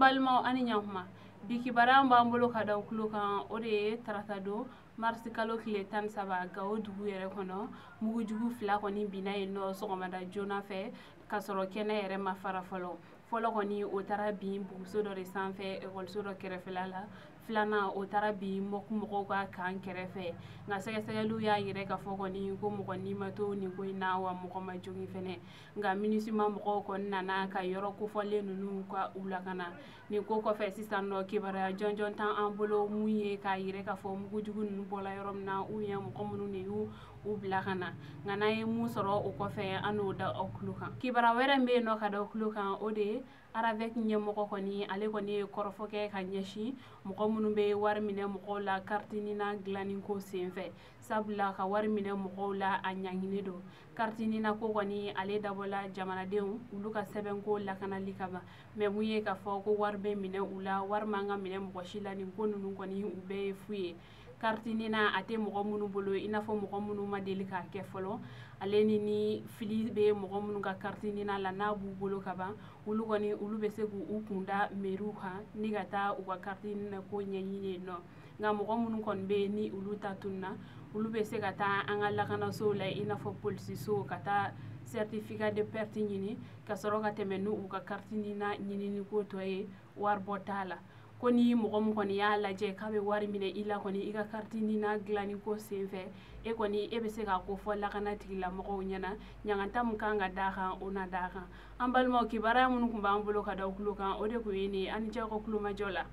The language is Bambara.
balimaw ani ɲakuma bi kibaruya b'an bolo ka da o kulo kan o de ye tarata don marisi kalo tile 13 Gawo dugu yɛrɛ kɔnɔ mugujugu 2 kɔni binna yen nɔ sɔgɔmada joona fɛ ka sɔrɔ kɛnɛ yɛrɛ ma fara fɔlɔ kɔni o taara bin buguso dɔ de sanfɛ ekɔliso dɔ kɛrɛfɛla la filanan o taara bin mɔgɔw ka kan kɛrɛfɛ nka sɛgɛsɛgɛliw y'a yɛrɛ ka fɔ kɔni ko mɔgɔ ni ma to nin ko in na wa mɔgɔ ma jogin fɛnɛ nka minisima mɔgɔw kɔni nana ka yɔrɔ kofɔlen ninnu ka u lakana nin ko kɔfɛ sisan nɔ kibaruya jɔnjɔn tan an bolo mun ye k'a yɛrɛ ka fɔ mugujugu ninnu bɔla yɔrɔ min na mɔgɔ minnu de y'u bila ka na nka n'an ye mun sɔrɔ o kɔfɛ an n'o da aw kulo kan kibaruya wɛrɛ min bɛ yen nɔ ka da aw kulo kan o de ye aravɛk ɲɛmɔgɔ kɔni ale kɔni ye kɔrɔfɔ kɛ ka ɲɛsin mɔgɔ minnu bɛ wari minɛ mɔgɔw la kartinina dilanni ko senfɛ sabula ka wari minɛ mɔgɔw la a ɲanginen don kartinina ko kɔni ale dabɔla jamanadenw olu ka sɛbɛnko lakanali kama mɛ mun ye k'a fɔ ko wari bɛ minɛ u la wari man ka minɛ mɔgɔ si la nin ko ninnu kɔni u bɛɛ ye fu ye kartinina a tɛ mɔgɔ minnu bolo i n'a fɔ mɔgɔ minnu ma deli k'a kɛ fɔlɔ ale ni fili bɛ mɔgɔ minnu ka kartinina la n'a b'u bolo ka ban olu bɛ se k'u kunda meriw kan ni ka taa u ka kartinina ko ɲɛɲini yen nɔ nka mɔgɔ minnu kɔni bɛ yen ni olu ta tununa olu bɛ se ka taa an ka lakanasow la i n'a fɔ polisisow ka taa certificat de perte ɲini ka sɔrɔ ka tɛmɛ n'u ka kartinina ɲinini ko tɔ ye wari bɔ t'a la ko ni mɔgɔ min kɔni y'a lajɛ k'a bɛ wari minɛ i la kɔni i ka kartinina dilanni ko senfɛ e bɛ se k'a ko fɔ lakana tigilamɔgɔw ɲɛna ɲangata min kan ka d'a kan o na d'a kan an balimaw kibaruya minnu tun b'an bolo ka da aw kulo kan o de tun ye nin ye an ni ce aw ka kulomajɔ la